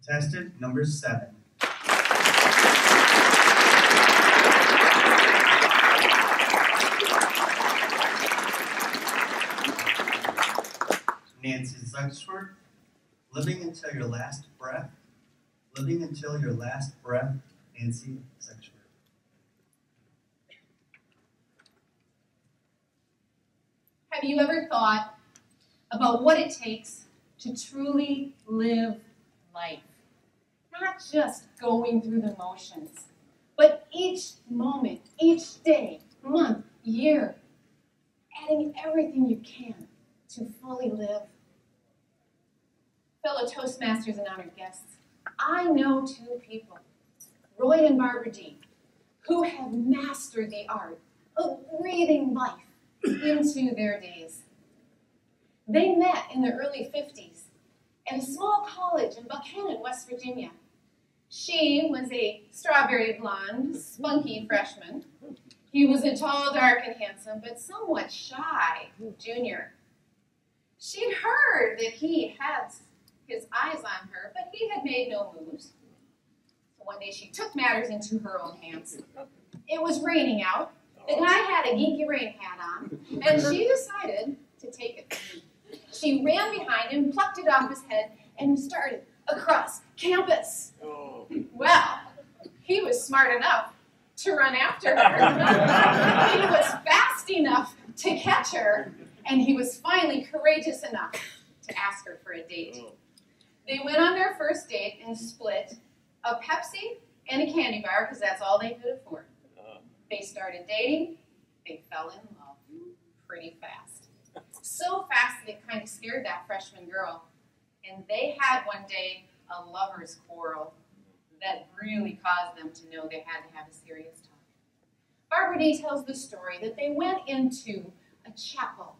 Contestant number 7. Nancy Zugschwert, living until your last breath. Living until your last breath, Nancy Zugschwert. Have you ever thought about what it takes to truly live life? Not just going through the motions, but each moment, each day, month, year, adding everything you can to fully live. Fellow Toastmasters and honored guests, I know 2 people, Roy and Barbara D., who have mastered the art of breathing life into their days. They met in the early 50s at a small college in Buchanan, West Virginia. She was a strawberry blonde, spunky freshman. He was a tall, dark, and handsome, but somewhat shy junior. She'd heard that he had his eyes on her, but he had made no moves. So one day she took matters into her own hands. It was raining out. The guy had a geeky rain hat on, and she decided to take it. She ran behind him, plucked it off his head, and started across campus. Well, he was smart enough to run after her. He was fast enough to catch her, and he was finally courageous enough to ask her for a date. They went on their first date and split a Pepsi and a candy bar because that's all they could afford. They started dating. They fell in love pretty fast. So fast that it kind of scared that freshman girl. And they had one day a lover's quarrel that really caused them to know they had to have a serious talk. Barbara D. tells the story that they went into a chapel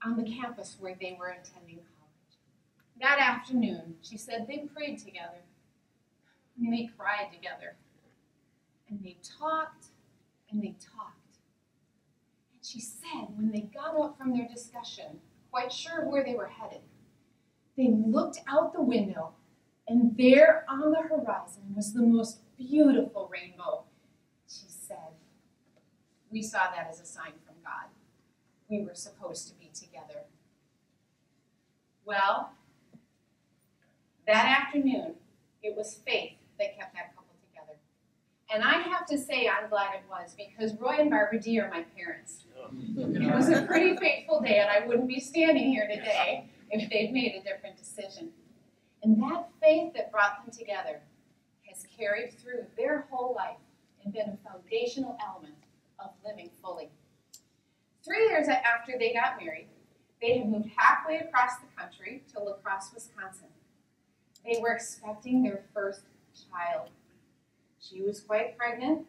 on the campus where they were attending college. That afternoon, she said they prayed together, and they cried together, and they talked, and they talked. And she said when they got up from their discussion, quite sure of where they were headed, they looked out the window, and there on the horizon was the most beautiful rainbow. She said, "We saw that as a sign from God. We were supposed to be together." Well, that afternoon, it was faith that kept that couple together. And I have to say I'm glad it was, because Roy and Barbara D. are my parents. It was a pretty fateful day, and I wouldn't be standing here today if they'd made a different decision. And that faith that brought them together has carried through their whole life and been a foundational element of living fully. 3 years after they got married, they had moved halfway across the country to La Crosse, Wisconsin. They were expecting their first child. She was quite pregnant.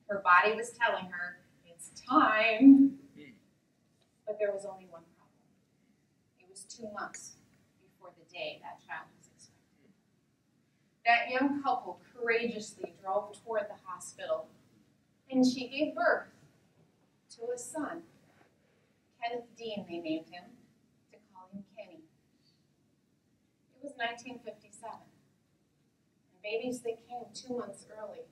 Her body was telling her, it's time. But there was only one problem. It was 2 months before the day that child was expected. That young couple courageously drove toward the hospital, and she gave birth to a son. Kenneth Dean, they named him, to call him Kenny. It was 1957, and babies that came 2 months early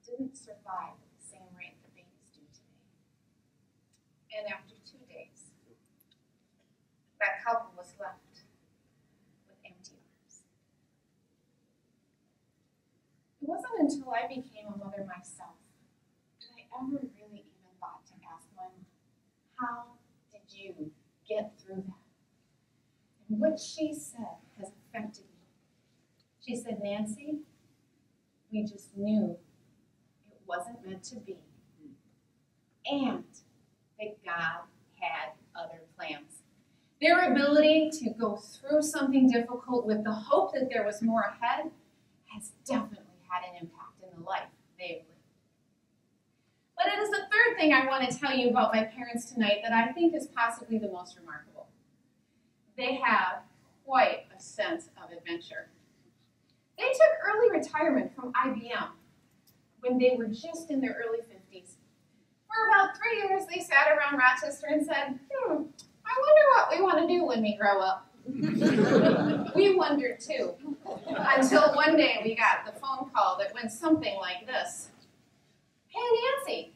didn't survive at the same rate that babies do today. And after 2 days, that couple was left with empty arms. It wasn't until I became a mother myself that I ever really even thought to ask my mom, how did you get through that? And what she said has affected me. She said, Nancy, we just knew it wasn't meant to be, and that God had other plans. Their ability to go through something difficult with the hope that there was more ahead has definitely had an impact in the life they've lived. But it is the third thing I want to tell you about my parents tonight that I think is possibly the most remarkable. They have quite a sense of adventure. They took early retirement from IBM when they were just in their early 50s. For about 3 years, they sat around Rochester and said, I wonder what we want to do when we grow up. We wondered too. Until one day we got the phone call that went something like this. Hey, Nancy,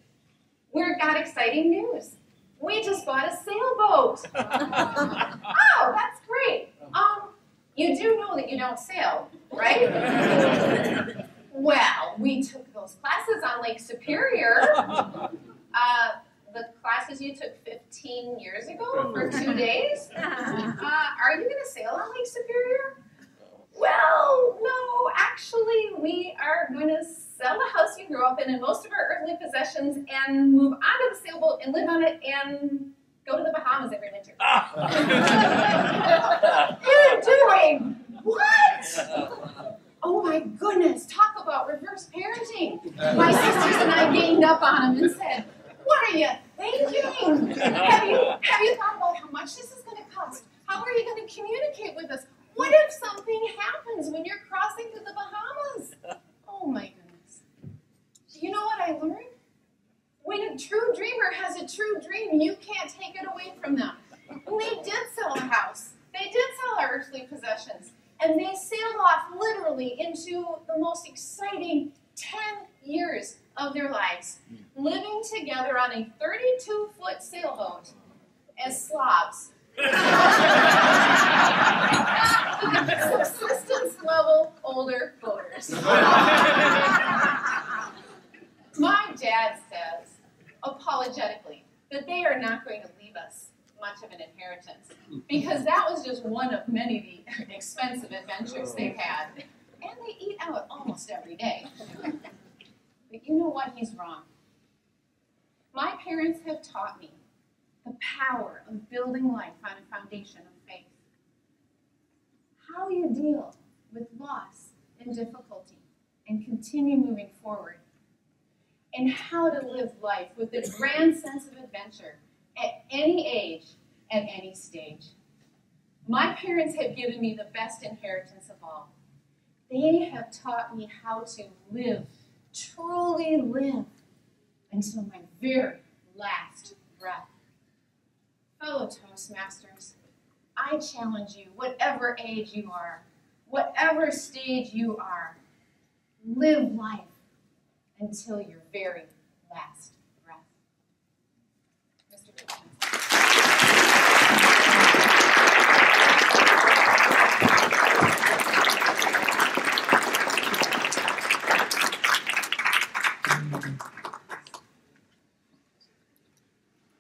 we've got exciting news. We just bought a sailboat. Oh, that's great. You do know that you don't sail, right? Well, we took those classes on Lake Superior. The classes you took 15 years ago for 2 days? Are you going to sail on Lake Superior? Well, no, actually, we are going to sell the house you grew up in and most of our earthly possessions and move onto the sailboat and live on it and go to the Bahamas every winter. You're doing what? Oh my goodness, talk about reverse parenting. My sisters and I ganged up on him and said, what are you thinking? Have you thought about how much this is going to cost? How are you going to communicate with us? What if something happens when you're crossing to the Bahamas? Oh my goodness. Do you know what I learned? When a true dreamer has a true dream, you can't take it away from them. And they did sell a house. They did sell our earthly possessions. And they sailed off literally into the most exciting 10 years of their lives, living together on a 32-foot sailboat as slobs. Subsistence-level older boaters. My dad says, apologetically, that they are not going to leave us much of an inheritance, because that was just one of many of the expensive adventures they've had. And they eat out almost every day. But you know what? He's wrong. My parents have taught me the power of building life on a foundation of faith. How you deal with loss and difficulty and continue moving forward. And how to live life with a grand sense of adventure at any age, at any stage. My parents have given me the best inheritance of all. They have taught me how to live, truly live, until my very last breath. Fellow Toastmasters, I challenge you, whatever age you are, whatever stage you are, live life until your very last